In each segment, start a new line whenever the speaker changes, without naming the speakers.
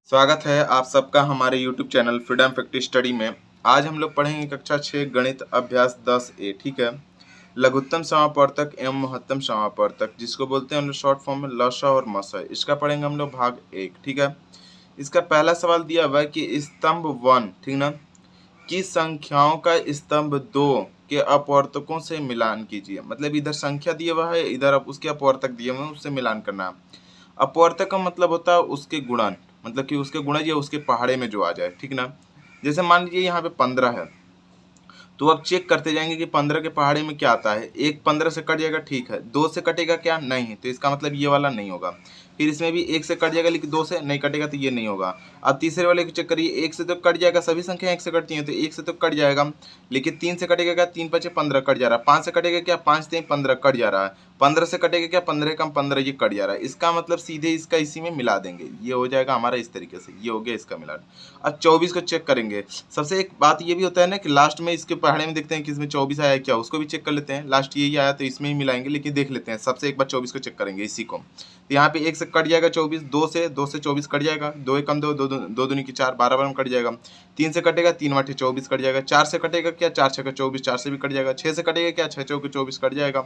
स्वागत है आप सबका हमारे YouTube channel freedom factory study में। आज हम लोग पढ़ेंगे कक्षा 6 गणित अभ्यास 10A। ठीक है, लघुत्तम समापवर्तक एवं महत्तम समापवर्तक, जिसको बोलते हैं हम लोग शॉर्ट फॉर्म में लसा और मसा। इसका पढ़ेंगे हम लोग भाग 1। ठीक है, इसका पहला सवाल दिया हुआ है कि स्तंभ 1, ठीक ना, की संख्याओं का स्तंभ 2 के अपवर्तकों से मिलान कीजिए। मतलब इधर संख्या दिया हुआ है, इधर अब उसके अपवर्तक दिए हुए हैं, उससे मिलान करना है। अपवर्तक का मतलब होता है उसके गुणन, मतलब कि उसके गुणज या उसके पहाड़े में जो आ जाए। ठीक ना, जैसे मान लीजिए यहाँ पे 15 है, तो अब चेक करते जाएंगे कि 15 के पहाड़े में क्या आता है। एक 15 से कट जाएगा, ठीक है। 2 से कटेगा क्या? नहीं, तो इसका मतलब ये वाला नहीं होगा। फिर इसमें भी 1 से कट जाएगा, लेकिन 2 से नहीं कटेगा, तो ये नहीं होगा। अब तीसरे वाले को चेक करिए, 1 से तो कट जाएगा, सभी संख्या 1 से कटती हैं, तो 1 से तो कट जाएगा, लेकिन 3 से कटेगा क्या? 3 5 15 कट जा रहा है। 5 से कटेगा क्या? 5 3 15 कट जा रहा है। 15 से कटेगा क्या? 15 कम 15, ये कट जा रहा है। इसका मतलब सीधे इसका इसी में मिला देंगे, ये हो जाएगा हमारा इस तरीके से। ये हो गया इसका मिलान। अब 24 को चेक करेंगे। सबसे एक बात ये भी होता है ना कि लास्ट में इसके पहाड़े में देखते हैं कि इसमें 24 आया क्या, उसको भी चेक कर लेते हैं। लास्ट यही आया तो इसमें ही मिलाएंगे, लेकिन देख लेते हैं। सबसे एक बार 24 को चेक करेंगे इसी को। तो यहाँ पे 1 से कट जाएगा 24, 2 से 24 कट जाएगा, 2 एकम 2, 2 दूनी की 4, 12 बार में कट जाएगा। 3 से कटेगा, 3 8 24 कट जाएगा। 4 से कटेगा क्या? 4 6 24, 4 से भी कट जाएगा। 6 से कटेगा क्या? 6 चौके 24 कट जाएगा।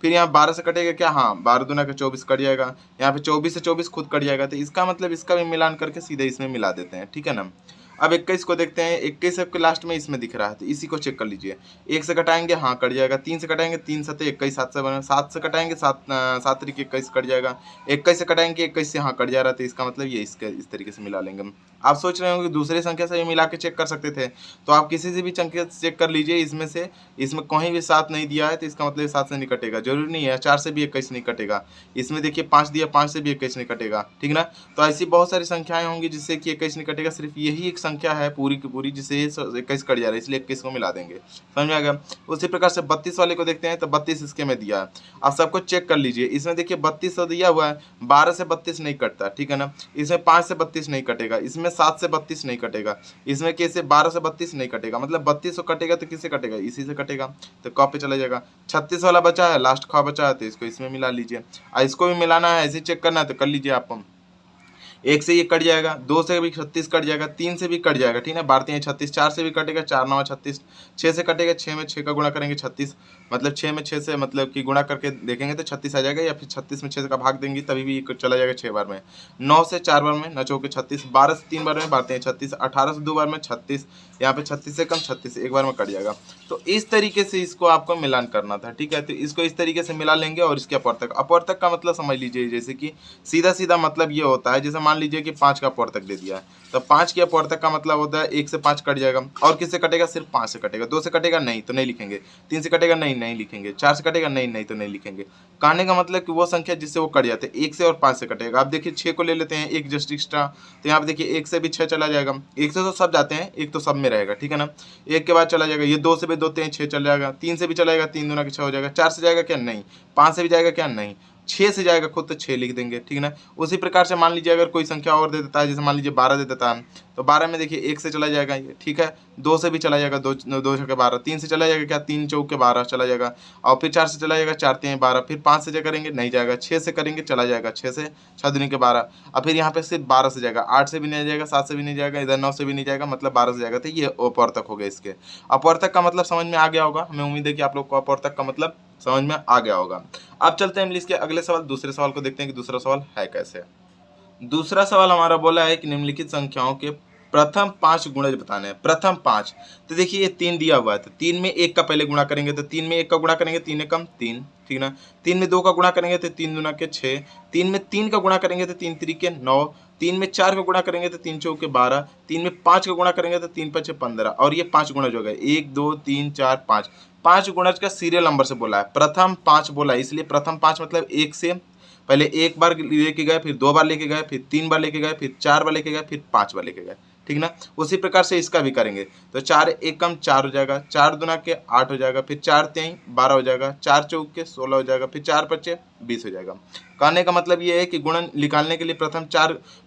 फिर यहाँ 12 से कटेगा क्या? हाँ, 12 दूना का 24 कट जाएगा। यहाँ पे 24 से 24 खुद कट जाएगा, तो इसका मतलब इसका भी मिलान करके सीधे इसमें मिला देते हैं। ठीक है ना। अब 21 को देखते हैं। 21 आपके लास्ट में इसमें दिख रहा है, तो इसी को चेक कर लीजिए। 1 से कटाएंगे, हाँ कट जाएगा। 3 से कटाएंगे, 3 7 21, 7 से बने। 7 से कटाएंगे, 7 तरीके 21 कट जाएगा। 21 से कटाएंगे, 21 से हाँ कट जा रहा था, इसका मतलब ये इसके इस तरीके से मिला लेंगे। आप सोच रहे होंगे दूसरे संख्या से भी मिला के चेक कर सकते थे, तो आप किसी से भी संख्या चेक कर लीजिए। इसमें से इसमें कहीं भी 7 नहीं दिया है, तो इसका मतलब 7 से नहीं कटेगा। जरूरी नहीं है 4 से भी 21 नहीं कटेगा। इसमें देखिए 5 दिया, 5 से भी 21 नहीं कटेगा। ठीक ना। तो ऐसी बहुत सारी संख्याएं होंगी जिससे कि 21 नहीं कटेगा। सिर्फ यही एक संख्या है पूरी की पूरी जिससे 21 कट जा रहा है, इसलिए 21 को मिला देंगे। समझ में आ गया। उसी प्रकार से 32 वाले को देखते हैं, तो 32 इसके में दिया है। आप सबको चेक कर लीजिए। इसमें देखिए 32 दिया हुआ है, 12 से 32 नहीं कटता। ठीक है ना। इसमें 5 से 32 नहीं कटेगा, इसमें 7 से 32 नहीं कटेगा, इसमें कैसे 12 से 32 नहीं कटेगा। मतलब 32 कटेगा तो किससे कटेगा? इसी से कटेगा, तो क पे चला जाएगा। 36 वाला बचा है, लास्ट ख बचा है, तो इसको इसमें मिला लीजिए। इसको भी मिलाना है, ऐसे चेक करना है, तो कर लीजिए आप। 1 से ये कट जाएगा, 2 से भी 36 कट जाएगा, 3 से भी कट जाएगा। ठीक है, 12 36, 4 से भी कटेगा, 4 9 36, 6 से कटेगा, 6 में 6 का गुणा करेंगे 36, मतलब 6 में 6 से मतलब कि गुणा करके देखेंगे तो 36 आ जाएगा, या फिर 36 में 6 का भाग देंगे तभी भी चला जाएगा 6 बार में। 9 से 4 बार में, 9 चौके 36, 12 से 3 बार में, 12 36, 18 से 2 बार में 36, यहाँ पे 36 से कम 36 एक बार में कट जाएगा। तो इस तरीके से इसको आपको मिलान करना था। ठीक है, तो इसको इस तरीके से मिला लेंगे। और इसके अपवर्तक, अपवर्तक का मतलब समझ लीजिए, जैसे कि सीधा सीधा मतलब ये होता है, जैसे मान लीजिए कि 5 का अपवर्तक दे दिया है, तो 5 के अपवर्तक का मतलब होता है 1 से 5 कट जाएगा। और किससे कटेगा? सिर्फ 5 से कटेगा। 2 से कटेगा नहीं, तो नहीं लिखेंगे। 3 से कटेगा नहीं, नहीं लिखेंगे। 4 से कटेगा नहीं, नहीं तो नहीं लिखेंगे। कहने का मतलब कि वो संख्या जिससे वो कट जाते हैं 1 से और 5 से कटेगा। आप देखिए 6 को ले लेते हैं, एक जस्ट एक्स्ट्रा, तो यहाँ पे देखिए 1 से भी 6 चला जाएगा। 1 से तो सब जाते हैं, एक तो सब में रहेगा। ठीक है ना। 1 के बाद चला जाएगा, ये 2 से भी 2 3 6 चल जाएगा। 3 से भी चलाएगा, 3 दूना के 6 हो जाएगा। 4 से जाएगा क्या? नहीं। 5 से भी जाएगा क्या? नहीं। 6 से जाएगा खुद, तो 6 लिख देंगे। ठीक है ना। उसी प्रकार से मान लीजिए अगर कोई संख्या और दे देता है, जैसे मान लीजिए 12 दे देता है, तो 12 में देखिए 1 से चला जाएगा ये। ठीक है, 2 से भी चला जाएगा, 2 2 छक्के 12, 3 से चला जाएगा क्या? 3 चौके 12 चला जाएगा। और फिर 4 से चला जाएगा, 4 3 12, फिर 5 से करेंगे नहीं जाएगा, 6 से करेंगे चला जाएगा, 6 से 6 दूनी के 12। और फिर यहाँ पे सिर्फ 12 से जाएगा, 8 से भी नहीं जाएगा, 7 से भी नहीं जाएगा, इधर 9 से भी नहीं जाएगा, मतलब 12 से जाएगा। तो ये अपवर्तक हो गया इसके। अपवर्तक का मतलब समझ में आ गया होगा, हमें उम्मीद है कि आप लोग को अपवर्तक का मतलब समझ में आ गया होगा। अब चलते हैं इंग्लिश के अगले सवाल, दूसरे सवाल को देखते हैं कि दूसरा सवाल है कैसे। दूसरा सवाल हमारा बोला है कि निम्नलिखित संख्याओं के प्रथम 5 गुणज बताने हैं। प्रथम 5, तो देखिए ये 3 दिया हुआ है, तो 3 में 1 का पहले गुणा करेंगे, तो 3 में 1 का गुणा करेंगे, 3 एकम 3। ठीक ना। 3 में 2 का गुणा करेंगे, तो 3 दूना के 6। 3 में 3 का गुणा करेंगे, तो 3 त्रिके 9। 3 में 4 का गुणा करेंगे, तो 3 चौके 12। 3 में 5 का गुणा करेंगे, तो 3 5 15। और ये 5 गुणज हो गए, 1 2 3 4 5। 5 गुणज का सीरियल नंबर से बोला है, प्रथम 5 बोला है, इसलिए प्रथम 5 मतलब 1 से पहले 1 बार लेके गए, फिर 2 बार लेके गए, फिर 3 बार लेके गए, फिर 4 बार लेके गए, फिर 5 बार लेके गए। ठीक ना। उसी प्रकार से इसका भी करेंगे, तो 4 एकम 4 हो जाएगा, 4 दूना के 8 हो जाएगा, फिर 4 3 12 हो जाएगा, 4 चौक के 16 हो जाएगा, फिर 4 5 20 हो जाएगा। कहने का मतलब ये है कि गुणन निकालने के लिए प्रथम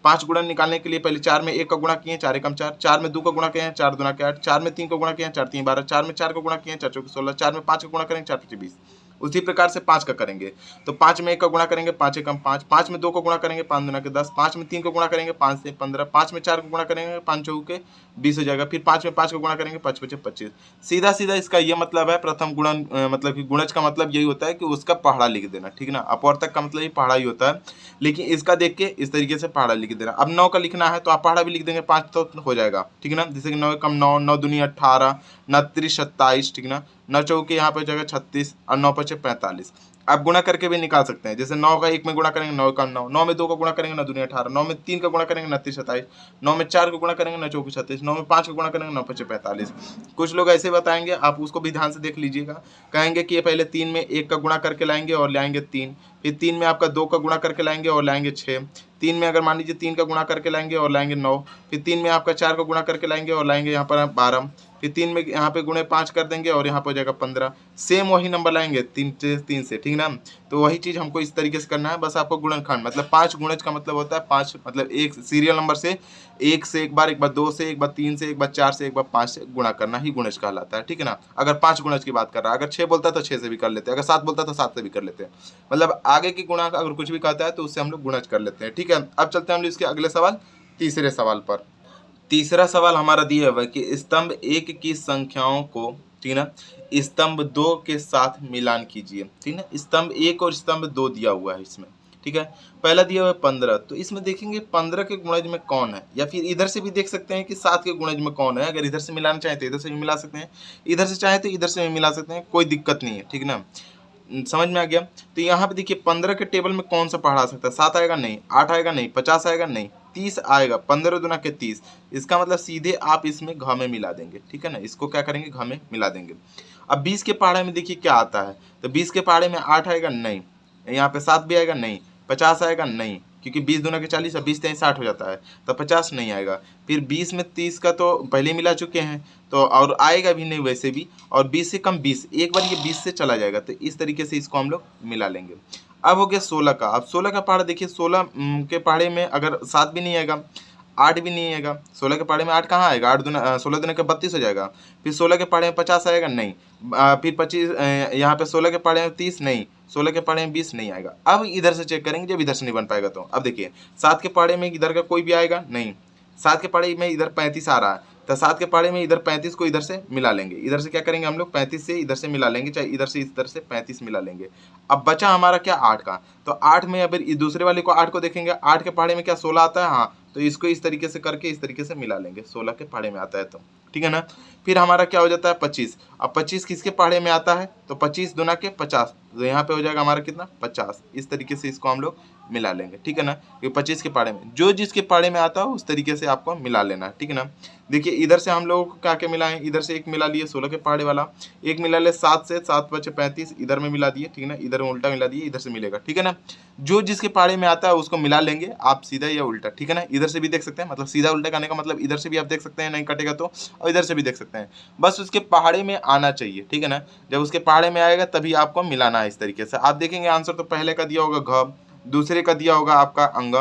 5 गुणन निकालने के लिए पहले 4 में 1 का गुणा किए, 4 एकम 4, 4 में 2 का गुणा किए, 4 दूना के 8, 4 में 3 का गुणा किए, 4 3 12, 4 में 4 का गुणा किए, 4 चौक 16, 4 में 5 का गुणा करेंगे, 4 5 20। उसी प्रकार से 5 का करेंगे तो 5 में 1 का गुणा करेंगे 5 एकम 5, 5 में 2 का गुणा करेंगे 5 दूना के 10, 5 में 3 का गुणा करेंगे 5 से 15, 5 में 4 का गुणा करेंगे 5 चौके 20 हो जाएगा। फिर 5 में 5 का गुणा करेंगे 5 पचे 25। सीधा सीधा इसका ये मतलब है प्रथम गुणन मतलब कि गुणज का मतलब यही होता है कि उसका पहाड़ा लिख देना, ठीक ना। अपवर्तक का मतलब ये पहाड़ा ही होता है, लेकिन इसका देख के इस तरीके से पहाड़ा लिख देना। अब 9 का लिखना है तो आप पहाड़ा भी लिख देंगे 5 तो हो जाएगा, ठीक है ना। जैसे कि 9 एकम 9, 9 दूनी 18, 9 त्रिक 27, ठीक ना। 9 चौके यहाँ पे हो जाएगा 36 और 9 पचे 45। आप गुणा करके भी निकाल सकते हैं, जैसे 9 का 1 में गुणा करेंगे 9 का 9, 9 में 2 का गुणा करेंगे 9 दूनी 18, 9 में 3 का गुणा करेंगे 9 त्रिक 27, 9 में 4 का गुणा करेंगे 9 चौके 36, 9 में 5 का गुणा करेंगे 9 पचे 45। कुछ लोग ऐसे बताएंगे, आप उसको भी ध्यान से देख लीजिएगा। कहेंगे कि ये पहले 3 में 1 का गुणा करके लाएंगे और लाएंगे 3, फिर 3 में आपका 2 का गुणा करके लाएंगे और लाएंगे 6, 3 में अगर मान लीजिए 3 का गुणा करके लाएंगे और लाएंगे 9, फिर 3 में आपका 4 का गुणा करके लाएंगे और लाएंगे यहाँ पर 12, फिर 3 में यहाँ पे गुणे 5 कर देंगे और यहाँ पर हो जाएगा 15। सेम वही नंबर लाएंगे 3 से, ठीक ना। तो वही चीज़ हमको इस तरीके से करना है। बस आपको गुणनखंड मतलब 5 गुणज का मतलब होता है 5 मतलब एक सीरियल नंबर से 1 से एक बार 2 से एक बार 3 से एक बार 4 से एक बार 5 से गुणा करना ही गुणज कहलाता है, ठीक है ना। अगर 5 गुणज की बात कर रहा है, अगर 6 बोलता है तो 6 से भी कर लेते हैं, अगर 7 बोलता है तो 7 से भी कर लेते हैं। मतलब आगे की गुणा अगर कुछ भी कहता है तो उससे हम लोग गुणज कर लेते हैं, ठीक है। अब चलते हैं हम लोग इसके अगले सवाल, तीसरे सवाल पर। तीसरा सवाल हमारा दिया हुआ है कि स्तंभ 1 की संख्याओं को, ठीक ना, स्तंभ 2 के साथ मिलान कीजिए, ठीक ना। स्तंभ 1 और स्तंभ 2 दिया हुआ है इसमें, ठीक है। पहला दिया हुआ है 15, तो इसमें देखेंगे 15 के गुणज में कौन है, या फिर इधर से भी देख सकते हैं कि 7 के गुणज में कौन है। अगर इधर से मिलाना चाहें तो इधर से भी मिला सकते हैं, इधर से चाहे तो इधर से भी मिला सकते हैं, कोई दिक्कत नहीं है, ठीक ना। समझ में आ गया। तो यहाँ पे देखिए 15 के टेबल में कौन सा पहाड़ा आ सकता है, 7 आएगा नहीं, 8 आएगा नहीं, 50 आएगा नहीं, 30 आएगा, 15 दूना के 30। इसका मतलब सीधे आप इसमें घ में मिला देंगे, ठीक है ना। इसको क्या करेंगे, घ में मिला देंगे। अब 20 के पहाड़े में देखिए क्या आता है, तो 20 के पहाड़े में 8 आएगा नहीं, यहाँ पे 7 भी आएगा नहीं, 50 आएगा नहीं, क्योंकि 20 दूना के 40 और 20 60 हो जाता है, तो 50 नहीं आएगा। फिर 20 में 30 का तो पहले मिला चुके हैं तो और आएगा भी नहीं वैसे भी, और 20 से कम 20, एक बार ये 20 से चला जाएगा, तो इस तरीके से इसको हम लोग मिला लेंगे। अब हो गया 16 का। अब 16 का पहाड़ा देखिए, 16 के पहाड़े में अगर 7 भी नहीं आएगा, 8 भी नहीं आएगा, 16 के पहाड़े में 8 कहाँ आएगा, 8 दूना 16 दूना के 32 हो जाएगा। फिर 16 के पहाड़े में 50 आएगा नहीं, फिर 25 यहाँ पे 16 के पहाड़े में 30 नहीं, 16 के पहाड़े में 20 नहीं आएगा। अब इधर से चेक करेंगे जब इधर से नहीं बन पाएगा तो। अब देखिए 7 के पहाड़े में इधर का कोई भी आएगा नहीं, 7 के पहाड़े में इधर 35 आ रहा है, तो 7 के पहाड़े में इधर 35 को इधर से मिला लेंगे। इधर से क्या करेंगे हम लोग, 35 से इधर से मिला लेंगे, चाहे इधर से इधर से 35 मिला लेंगे। अब बचा हमारा क्या, 8 का। तो 8 में अगर दूसरे वाले को 8 को देखेंगे, 8 के पहाड़े में क्या 16 आता है, हाँ, तो इसको इस तरीके से करके इस तरीके से मिला लेंगे, 16 के पहाड़े में आता है तो, ठीक है ना। फिर हमारा क्या हो जाता है 25। अब 25 किसके पहाड़े में आता है, तो 25 दूना के 50, तो यहाँ पे हो जाएगा हमारा कितना 50। इस तरीके से इसको हम लोग मिला लेंगे, ठीक है ना। ये 25 के पहाड़े में जो जिसके पहाड़े में आता हो उस तरीके से आपको मिला लेना है, ठीक है ना। देखिए इधर से हम लोग क्या क्या मिलाएं, इधर से एक मिला लिए 16 के पहाड़े वाला, एक मिला ले 7 से, 7 बचे 35, इधर में मिला दिए, ठीक है ना। इधर में उल्टा मिला दिए, इधर से मिलेगा, ठीक है ना। जो जिसके पहाड़े में आता है उसको मिला लेंगे आप, सीधा या उल्टा, ठीक है ना। इधर से भी देख सकते हैं, मतलब सीधा उल्टा करने का मतलब इधर से भी आप देख सकते हैं, नहीं कटेगा तो, और इधर से भी देख सकते हैं। बस उसके पहाड़े में आना चाहिए, ठीक है ना। जब उसके पहाड़े में आएगा तभी आपको मिलाना है इस तरीके से। आप देखेंगे आंसर तो पहले का दिया होगा घ, दूसरे का दिया होगा आपका अंग,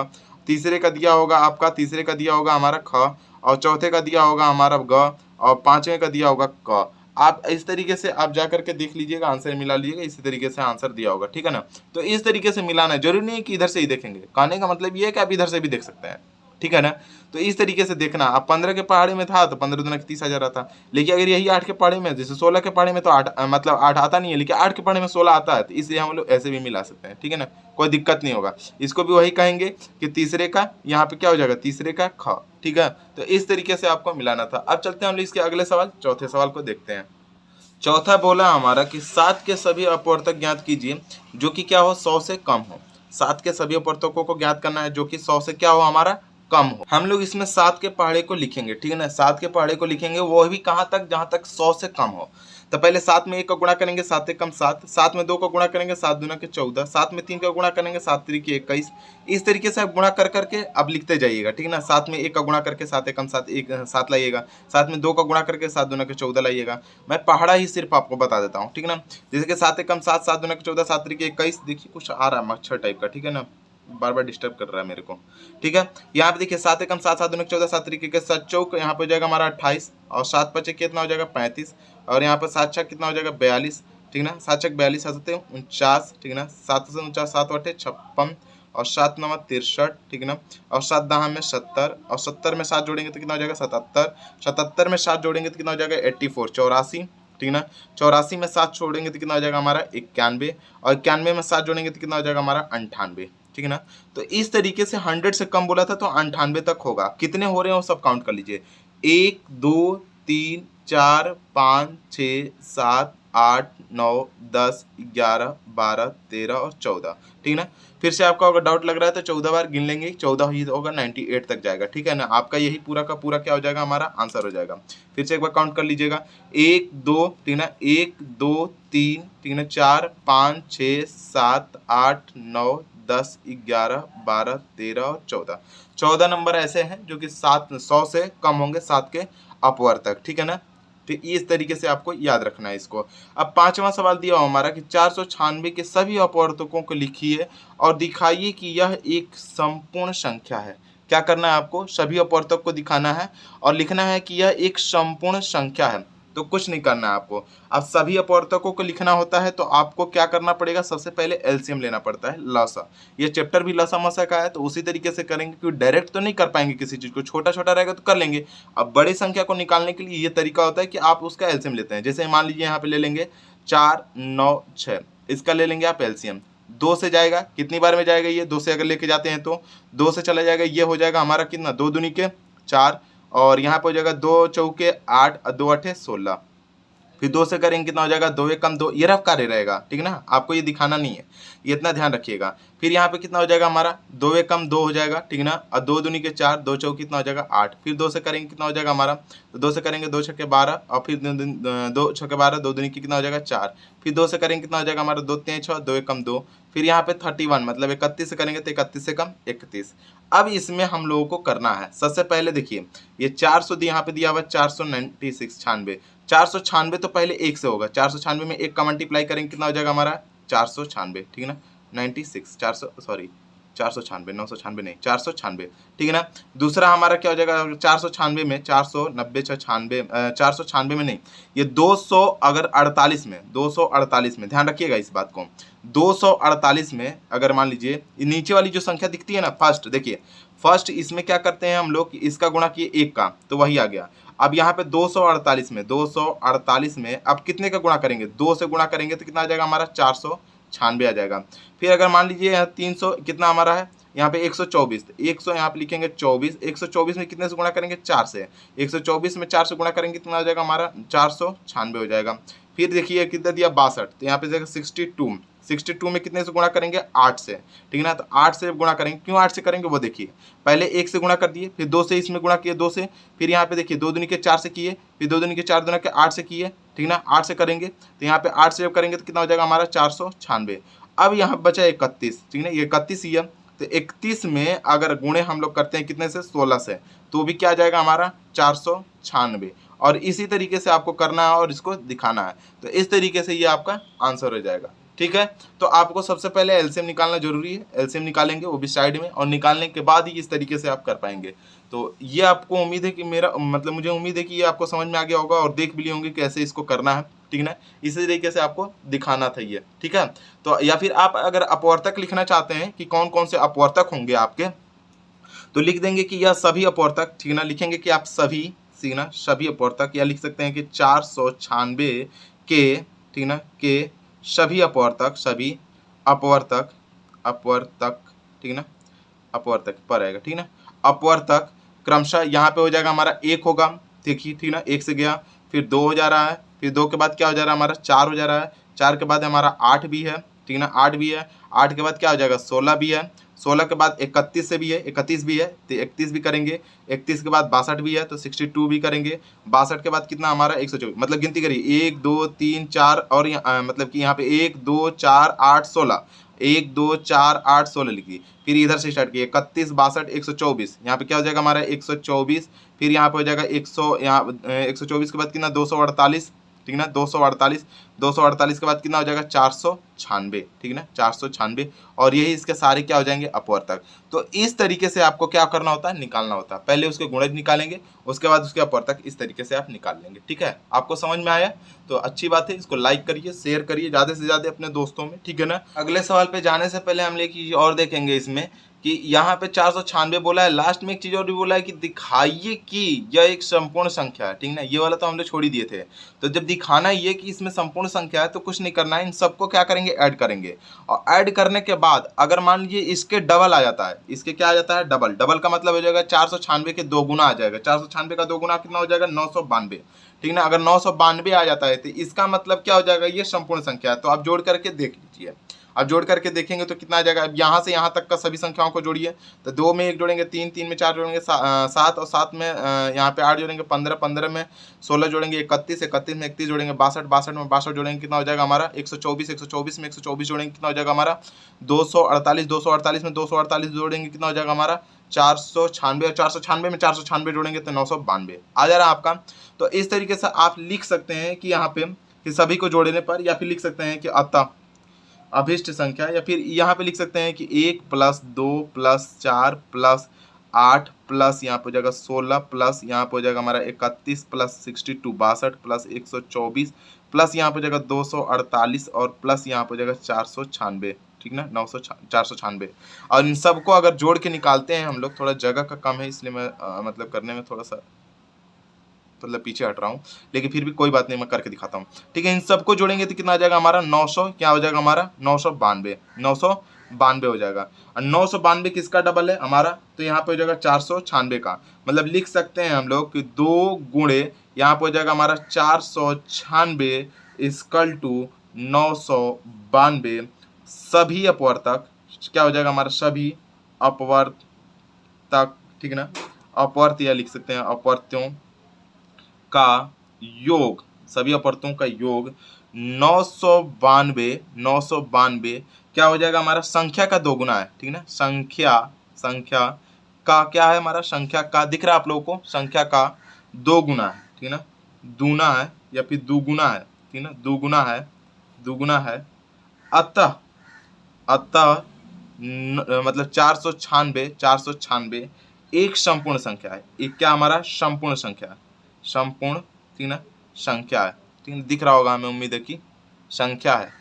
तीसरे का दिया होगा आपका, तीसरे का दिया होगा हमारा ख, और चौथे का दिया होगा हमारा ग, और पांचवें का दिया होगा क। आप इस तरीके से आप जा करके देख लीजिएगा, आंसर मिला लीजिएगा, इसी तरीके से आंसर दिया होगा, ठीक है ना। तो इस तरीके से मिलाना है, जरूरी नहीं है कि इधर से ही देखेंगे, कहने का मतलब ये है कि आप इधर से भी देख सकते हैं, ठीक है ना। तो इस तरीके से देखना। अब 15 के पहाड़े में था तो 15 दूना 30 आ जा रहा था, लेकिन अगर यही 8 के पहाड़े में, जैसे 16 के पहाड़े में तो 8 मतलब 8 आता नहीं है, लेकिन 8 के पहाड़े में 16 आता है, तो इसलिए हम लोग ऐसे भी मिला सकते हैं, ठीक है ना, कोई दिक्कत नहीं होगा। इसको भी वही कहेंगे कि तीसरे का यहाँ पे क्या हो जाएगा, तीसरे का ख, ठीक है। तो इस तरीके से आपको मिलाना था। अब चलते हैं हम लोग इसके अगले सवाल, चौथे सवाल को देखते हैं। चौथा बोला हमारा कि 7 के सभी अपवर्तक ज्ञात कीजिए जो कि क्या हो, 100 से कम हो। 7 के सभी अपवर्तकों को ज्ञात करना है जो कि 100 से क्या हो, हमारा कम हो। हम लोग इसमें 7 के पहाड़े को लिखेंगे, ठीक है ना। 7 के पहाड़े को लिखेंगे वो भी कहाँ तक, जहाँ तक 100 से कम हो। तो पहले 7 में 1 का गुणा करेंगे, 7 एकम 7, 7 में 2 का गुणा करेंगे, 7 दूना के 14, 7 में 3 का गुणा करेंगे, 7 त्रिक 21। इस तरीके से आप गुणा कर करके अब लिखते जाइएगा, ठीक है ना। 7 में 1 का गुणा करके 7 एकम 7, 7 लाइएगा, 7 में 2 का गुणा करके 7 दूना के 14 लाइएगा। मैं पहाड़ा ही सिर्फ आपको बता देता हूँ, ठीक है ना। जैसे कि 7 एकम 7, 7 दूना के 14, 7 त्रिक 21। देखिए कुछ आ रहा है मच्छर टाइप का, ठीक है ना, बार बार डिस्टर्ब कर रहा है मेरे को, ठीक है। यहाँ पे देखिए 7 एकम 7, 7 दूना 14, 7 त्रिक 21, 7 चौक यहाँ पे हो जाएगा हमारा 28, और 7 पचे कितना हो जाएगा 35, और यहाँ पर 7 छक कितना हो जाएगा 42, ठीक ना, 7 चक 42, 7 सत्ते 49, ठीक ना, 7 से 49, 7 अठे 56 और 7 नवा 63, ठीक ना, और 7 दहा में 70 और 70 में 7 जोड़ेंगे तो कितना हो जाएगा 77, 77 में 7 जोड़ेंगे तो कितना हो जाएगा 84, 84, ठीक ना, 84 में 7 छोड़ेंगे तो कितना हो जाएगा हमारा 91 और 91 में 7 जोड़ेंगे तो कितना हो जाएगा हमारा 98, ठीक है ना। तो इस तरीके से 100 से कम बोला था तो 98 तक होगा। कितने हो रहे हैं वो सब काउंट कर लीजिए, 1 2 3 4 5 6 7 8 9 10 11 12 13 और 14, ठीक ना। फिर से आपका अगर डाउट लग रहा है तो 14 बार गिन लेंगे, 14 ही होगा, 98 तक जाएगा, ठीक है ना। आपका यही पूरा का पूरा क्या हो जाएगा, हमारा आंसर हो जाएगा। फिर से एक बार काउंट कर लीजिएगा, 1 2, ठीक ना, 1 2 3, ठीक ना, 4 5 6 7 8 9 10 11 12 13 और 14, 14 नंबर ऐसे हैं जो कि 100 से कम होंगे, 7 के अपवर्ड तक, ठीक है ना। तो इस तरीके से आपको याद रखना है इसको। अब 5वां सवाल दिया हुआ हमारा कि 496 के सभी अपवर्तकों को लिखिए और दिखाइए कि यह एक संपूर्ण संख्या है। क्या करना है आपको, सभी अपवर्तक को दिखाना है और लिखना है कि यह एक संपूर्ण संख्या है। तो कुछ नहीं करना है आपको। अब सभी अपवर्तकों को लिखना होता है तो आपको क्या करना पड़ेगा, सबसे पहले एलसीएम लेना पड़ता है, लसा। ये चैप्टर भी लसा मसा का है तो उसी तरीके से करेंगे, क्योंकि डायरेक्ट तो नहीं कर पाएंगे किसी चीज को, छोटा छोटा रहेगा तो कर लेंगे। अब बड़ी संख्या को निकालने के लिए ये तरीका होता है कि आप उसका एलसीएम लेते हैं। जैसे मान लीजिए यहाँ पे ले लेंगे 4 9 6, इसका ले लेंगे आप एलसीएम। 2 से जाएगा, कितनी बार में जाएगा ये, 2 से अगर लेके जाते हैं तो 2 से चला जाएगा, ये हो जाएगा हमारा कितना, 2 दूनी के 4 और यहाँ पे हो जाएगा 2 चौके 8 और 2 अठे 16। फिर 2 से करेंगे कितना हो जाएगा, 2 एक कम 2, ये रफ कार्य रहेगा, ठीक है ना। आपको ये दिखाना नहीं है, ये इतना ध्यान रखिएगा। फिर यहाँ पे कितना हो जाएगा हमारा, 2 एक कम 2 हो जाएगा, ठीक है ना, और 2 दूनी के 4, 2 चौक कितना हो जाएगा 8। फिर 2 से करेंगे कितना हो जाएगा हमारा, तो 2 से करेंगे 2 छक्के 12 और फिर 2 छक्के 12, 2 दूनी की कितना हो जाएगा 4। फिर 2 से करेंगे कितना हो जाएगा हमारा, 2 3 6, 2 एक कम 2। फिर यहाँ पे 31 मतलब 31 से करेंगे तो 31 से कम 31। अब इसमें हम लोगों को करना है, सबसे पहले देखिए ये 400 यहाँ पे दिया हुआ 496 496 तो पहले 1 से होगा, 496 में 1 का मल्टीप्लाई करेंगे कितना हो जाएगा हमारा 496, ठीक है ना, 96 400 सॉरी 496 996 नहीं 496, ठीक है ना। दूसरा हमारा क्या हो जाएगा 496 में 490 96 496 में नहीं, ये 200 अगर 48 में 248 में ध्यान रखिएगा इस बात को, 248 में अगर मान लीजिए नीचे वाली जो संख्या दिखती है ना फर्स्ट, देखिए फर्स्ट इसमें क्या करते हैं हम लोग, इसका गुणा किए 1 का तो वही आ गया। अब यहाँ पे 248 में अब कितने का गुणा करेंगे, 2 से गुणा करेंगे तो कितना आ जाएगा हमारा 496 आ जाएगा। फिर अगर मान लीजिए यहाँ 300 कितना हमारा है यहाँ पे 124, 100 यहाँ पे लिखेंगे 24, 124 में कितने से गुणा करेंगे 4 से, 124 में 4 से गुणा करेंगे कितना हो जाएगा हमारा 496 हो जाएगा। फिर देखिए कितना दिया 62, तो यहाँ पे 62, 62 में कितने से गुणा करेंगे 8 से, ठीक है ना। तो 8 से गुणा करेंगे, क्यों 8 से करेंगे वो देखिए, पहले 1 से गुणा कर दिए, फिर 2 से इसमें गुणा किए 2 से, फिर यहाँ पे देखिए 2 दूनी के 4 से किए, फिर 2 दूनी के 4 दूना के 8 से किए, ठीक ना, 8 से करेंगे तो यहाँ पे 8 से जब करेंगे तो कितना हो जाएगा हमारा 496। अब यहाँ बचा 31, ठीक है, ये 31 ही है, तो 31 में अगर गुणे हम लोग करते हैं कितने से 16 से, तो भी क्या आ जाएगा हमारा 496। और इसी तरीके से आपको करना है और इसको दिखाना है, तो इस तरीके से ये आपका आंसर हो जाएगा, ठीक है। तो आपको सबसे पहले एलसीएम निकालना जरूरी है, एलसीएम निकालेंगे वो भी साइड में, और निकालने के बाद ही इस तरीके से आप कर पाएंगे। तो ये आपको उम्मीद है कि मेरा मतलब मुझे उम्मीद है कि ये आपको समझ में आ गया होगा और देख भी लिए होंगे कैसे इसको करना है, ठीक है ना। इसी तरीके से आपको दिखाना था ये, ठीक है। तो या फिर आप अगर अपवर्तक लिखना चाहते हैं कि कौन कौन से अपवर्तक होंगे आपके, तो लिख देंगे कि यह सभी अपवर्तक, ठीक है ना, लिखेंगे कि आप सभी, ठीक है ना, सभी अपवर्तक, या लिख सकते हैं कि 496 के, ठीक है ना, के सभी अपवर्तक, सभी अपवर्तक अपवर्तक, ठीक है ना, अपवर्तक पर आएगा, ठीक है ना, अपवर्तक क्रमशः यहाँ पे हो जाएगा हमारा 1 होगा, देखिए, ठीक है ना, 1 से गया, फिर 2 हो जा रहा है, फिर 2 के बाद क्या हो जा रहा है हमारा 4 हो जा रहा है, 4 के बाद हमारा 8 भी है, ठीक है ना, 8 भी है, 8 के बाद क्या हो जाएगा 16 भी है, 16 के बाद 31 से भी है, 31 भी है तो 31 भी करेंगे, 31 के बाद 62 भी है तो 62 भी करेंगे, 62 के बाद कितना हमारा 124, मतलब गिनती करिए 1 2 3 4 और मतलब कि यहाँ पे 1 2 4 8 16, 1 2 4 8 16 लिखिए। फिर इधर से स्टार्ट किए 31 62 124, यहाँ पे क्या हो जाएगा हमारा 124, फिर यहाँ पे हो जाएगा 100, यहाँ 124 के बाद कितना 248, ठीक ना, 248 के बाद कितना हो जाएगा 496, ठीक ना, 496, और यही इसके सारे क्या हो जाएंगे अपवर्तक। तो इस तरीके से आपको क्या करना होता है, निकालना होता है। पहले उसके गुणज निकालेंगे, उसके बाद उसके अपवर्तक, इस तरीके से आप निकाल लेंगे। ठीक है, आपको समझ में आया तो अच्छी बात है, इसको लाइक करिए, शेयर करिए ज़्यादा से ज़्यादा अपने दोस्तों में, ठीक है ना। अगले सवाल पे जाने से पहले हम एक चीज़ और देखेंगे इसमें कि यहाँ पे 496 बोला है, लास्ट में एक चीज़ और भी बोला है कि दिखाइए कि यह एक संपूर्ण संख्या है, ठीक ना। ये वाला तो हम लोग छोड़ ही दिए थे। तो जब दिखाना ये कि इसमें संपूर्ण संख्या है तो कुछ नहीं करना है, इन सबको क्या करेंगे, ऐड करेंगे। और ऐड करने के बाद अगर मान लीजिए इसके डबल आ जाता है, इसके क्या आ जाता है, डबल। डबल का मतलब हो जाएगा 496 के 2 गुना आ जाएगा। 496 का 2 गुना कितना हो जाएगा, 992, ठीक ना। अगर 992 आ जाता है तो इसका मतलब क्या हो जाएगा, ये संपूर्ण संख्या है। तो आप जोड़ करके देख लीजिए। अब जोड़ करके देखेंगे तो कितना आ जाएगा। अब यहाँ से यहाँ तक का सभी संख्याओं को जोड़िए। तो 2 में 1 जोड़ेंगे 3, 3 में 4 जोड़ेंगे 7, और 7 में यहाँ पे 8 जोड़ेंगे 15, 15 में 16 जोड़ेंगे 31, 31 में 31 जोड़ेंगे 62, 62 में 62 जोड़ेंगे कितना हो जाएगा हमारा 124, 124 में 124 जोड़ेंगे कितना हो जाएगा हमारा 248, 248 में 248 जोड़ेंगे कितना हो जाएगा हमारा 496, और 496 में 496 जोड़ेंगे तो 992 आ जा रहा है आपका। तो इस तरीके से आप लिख सकते हैं कि यहाँ पे कि सभी को जोड़ने पर, या फिर लिख सकते हैं कि अतः अभिष्ट संख्या, या फिर यहाँ पे लिख सकते हैं कि 1 + 2 + 4 + 8 प्लस यहाँ पे हो जाएगा 16 प्लस यहाँ पे हो जाएगा हमारा 31 + 62 62 प्लस 124 प्लस यहाँ पे हो जाएगा 248 और प्लस यहाँ पे हो जाएगा 496, ठीक ना, 496। और इन सबको अगर जोड़ के निकालते हैं हम लोग, थोड़ा जगह का कम है इसलिए मैं मतलब करने में थोड़ा सा मतलब पीछे हट रहा हूँ, लेकिन फिर भी कोई बात नहीं, मैं करके दिखाता हूँ। ठीक है, इन सबको जोड़ेंगे तो कितना आ जाएगा हमारा 900, क्या हो जाएगा हमारा 992, 992 हो जाएगा। और 992 किसका डबल है हमारा, तो यहाँ पे हो जाएगा 496 का। मतलब लिख सकते हैं हम लोग कि 2 गुणे यहाँ पे हो जाएगा हमारा 496 इक्वल टू 992 सभी अपवर्तक, क्या हो जाएगा हमारा सभी अपवर्तक, ठीक ना, अपवर्त या लिख सकते हैं अपवर्त्यों का योग, सभी अपवर्तों का योग 992 क्या हो जाएगा हमारा संख्या का 2 गुना है, ठीक ना। संख्या का क्या है हमारा, संख्या का दिख रहा है आप लोगों को, संख्या का 2 गुना है, ठीक ना, दूना है या फिर दुगुना है, ठीक ना, दुगुना है। अतः मतलब 496 एक संपूर्ण संख्या है। एक क्या हमारा संपूर्ण संख्या है, संपूर्ण, ठीक ना, संख्या है, ठीक है, दिख रहा होगा हमें, उम्मीद है कि संख्या है,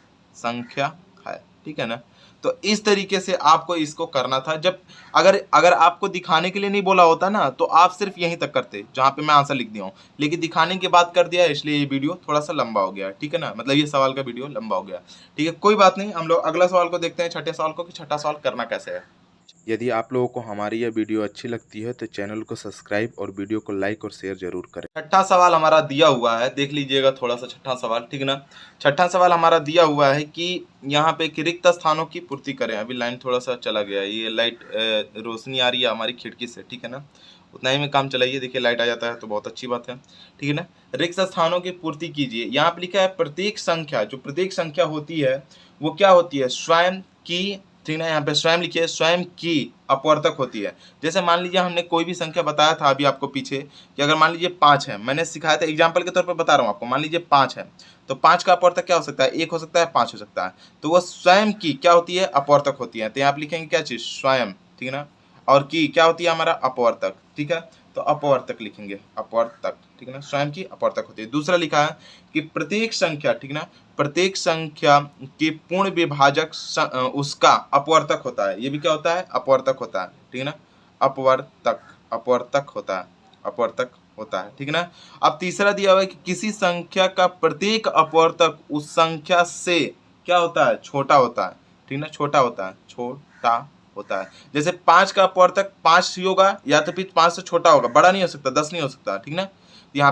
ठीक है ना। तो इस तरीके से आपको इसको करना था। जब अगर आपको दिखाने के लिए नहीं बोला होता ना तो आप सिर्फ यहीं तक करते जहां पे मैं आंसर लिख दिया हूँ, लेकिन दिखाने के बाद कर दिया, इसलिए ये वीडियो थोड़ा सा लंबा हो गया, ठीक है ना, मतलब ये सवाल का वीडियो लंबा हो गया। ठीक है, कोई बात नहीं, हम लोग अगला सवाल को देखते हैं, छठे सवाल को, कि छठा सवाल करना कैसे है। यदि आप लोगों को हमारी यह वीडियो अच्छी लगती है तो चैनल को सब्सक्राइब और वीडियो को लाइक और शेयर जरूर करें। छठा सवाल हमारा दिया हुआ है, देख लीजिएगा थोड़ा सा छठा सवाल, ठीक ना। छठा सवाल हमारा दिया हुआ है कि यहाँ पे कि रिक्त स्थानों की पूर्ति करें। अभी लाइन थोड़ा सा चला गया, ये लाइट रोशनी आ रही है हमारी खिड़की से, ठीक है ना, उतना ही में काम चलाइए। देखिए लाइट आ जाता है तो बहुत अच्छी बात है, ठीक है ना। रिक्त स्थानों की पूर्ति कीजिए। यहाँ पे लिखा है प्रत्येक संख्या, जो प्रत्येक संख्या होती है वो क्या होती है, स्वयं की, ठीक ना, यहाँ पे स्वयं लिखिए, स्वयं की अपवर्तक होती है। जैसे मान लीजिए हमने कोई भी संख्या बताया था अभी आपको पीछे कि अगर मान लीजिए 5 है, मैंने सिखाया था एग्जाम्पल के तौर पर बता रहा हूँ आपको, मान लीजिए 5 है तो 5 का अपवर्तक क्या हो सकता है, 1 हो सकता है, 5 हो सकता है। तो वो स्वयं की क्या होती है, अपवर्तक होती है। तो यहाँ आप लिखेंगे क्या चीज, स्वयं, ठीक है ना, और की क्या होती है हमारा अपवर्तक, ठीक है, तो अपवर्तक लिखेंगे, अपवर्तक, ठीक है ना, स्वयं की अपवर्तक होती है। दूसरा लिखा है कि प्रत्येक संख्या, ठीक ना, प्रत्येक संख्या के पूर्ण विभाजक उसका अपवर्तक होता है। ये भी क्या होता है, अपवर्तक होता है, ठीक है ना, अपवर्तक होता है, अपवर्तक होता है, ठीक है ना। अब तीसरा दिया हुआ है कि किसी संख्या का प्रत्येक अपवर्तक उस संख्या से क्या होता है, छोटा होता है, ठीक ना, छोटा होता है, छोटा होता है। जैसे 5 का अपवर्तक 5 ही होगा, या तो फिर 5 से छोटा होगा, बड़ा नहीं हो सकता, 10 नहीं हो सकता, ठीक ना। यहाँ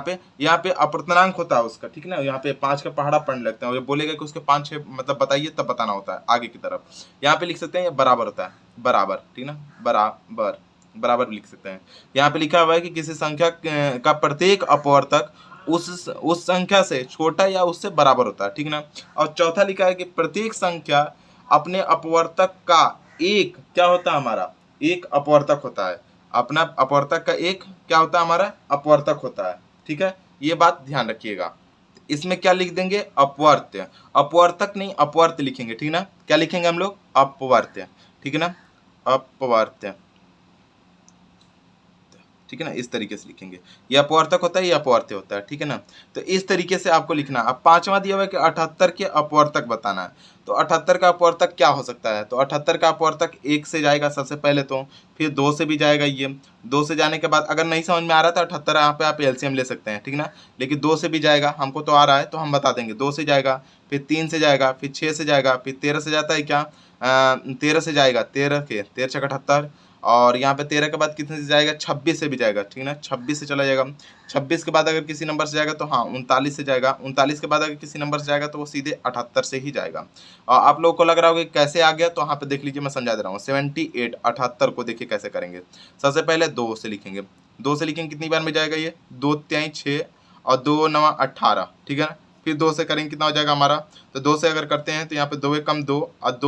पे अपूर्णांक होता है उसका, ठीक ना, यहाँ पे 5 का पहाड़ा पढ़ने लगते हैं, और ये बोलेगा कि उसके 5-6 मतलब बताइए, तब बताना होता है आगे की तरफ। यहाँ पे लिख सकते हैं ये बराबर होता है, बराबर, ठीक ना, बराबर लिख सकते हैं। यहाँ पे लिखा हुआ है कि किसी संख्या का प्रत्येक अपवर्तक उस संख्या से छोटा या उससे बराबर होता है, ठीक ना। और चौथा लिखा है कि प्रत्येक संख्या अपने अपवर्तक का एक क्या होता है हमारा, एक अपवर्तक होता है, अपना अपवर्तक का एक क्या होता है हमारा, अपवर्तक होता है, ठीक है, ये बात ध्यान रखिएगा। इसमें क्या लिख देंगे, अपवर्त्य, अपवर्तक नहीं अपवर्त्य लिखेंगे, ठीक है ना। क्या लिखेंगे हम लोग, अपवर्त्य, ठीक है ना, अपवर्त्य, ठीक है ना, इस तरीके से लिखेंगे। ये अपवर्तक होता है, ये अपवर्त्य होता है, ठीक है ना। तो इस तरीके से आपको लिखना है। अब पांचवा दिया हुआ है कि 78 के अपवर्तक बताना है। तो 78 का अपवर्तक क्या हो सकता है, तो 78 का अपवर्तक 1 से जाएगा सबसे पहले, तो फिर 2 से भी जाएगा, ये 2 से जाने के बाद अगर नहीं समझ में आ रहा तो 78 यहाँ पे आप एलसीएम ले सकते हैं, ठीक ना। लेकिन 2 से भी जाएगा, हमको तो आ रहा है तो हम बता देंगे। 2 से जाएगा, फिर 3 से जाएगा, फिर 6 से जाएगा, फिर 13 से जाता है क्या, 13 से जाएगा, 13 के 13 छक 78, और यहाँ पे 13 के बाद कितने से जाएगा, 26 से भी जाएगा, ठीक है ना, 26 से चला जाएगा। 26 के बाद अगर किसी नंबर से जाएगा तो हाँ 39 से जाएगा। 39 के बाद अगर किसी नंबर से जाएगा तो वो सीधे 78 से ही जाएगा। और आप लोगों को लग रहा होगा कि कैसे आ गया, तो यहाँ पे देख लीजिए, मैं समझा दे रहा हूँ। 78 78 को देखिए कैसे करेंगे। सबसे पहले 2 से लिखेंगे, 2 से लिखेंगे कितनी बार में जाएगा, ये 2 तिहाई 6 और 2 9 18, ठीक है ना। फिर 2 से करेंगे कितना हो जाएगा हमारा, तो 2 से अगर करते हैं तो यहाँ पे 2 कम 2 और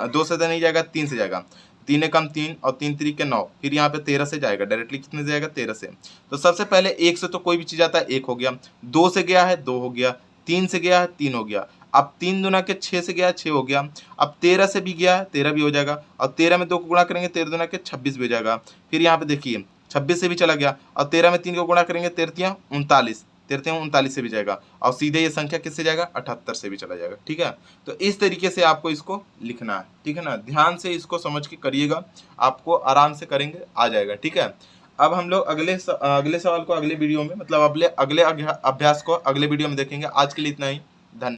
2 से तो नहीं जाएगा, 3 से जाएगा, 3 कम 3 और 3 3 के 9, फिर यहाँ पे 13 से जाएगा, डायरेक्टली कितने से जाएगा, 13 से। तो सबसे पहले 1 से तो कोई भी चीज आता है 1 हो गया, 2 से गया है 2 हो गया, 3 से गया है 3 हो गया, अब 3 दुना के 6 से गया है 6 हो गया, अब 13 से भी गया है 13 भी हो जाएगा, और 13 में 2 को गुणा करेंगे 13 दुना के 26 भी हो जाएगा। फिर यहाँ पे देखिए 26 से भी चला गया, और 13 में 3 को गुणा करेंगे 13 39, 39 से भी जाएगा, और सीधे ये संख्या किससे जाएगा, 78 से भी चला जाएगा, ठीक है। तो इस तरीके से आपको इसको लिखना है, ठीक है ना। ध्यान से इसको समझ के करिएगा, आपको आराम से करेंगे आ जाएगा, ठीक है। अब हम लोग अगले सवाल को अगले वीडियो में, मतलब अगले अभ्यास को अगले वीडियो में देखेंगे। आज के लिए इतना ही।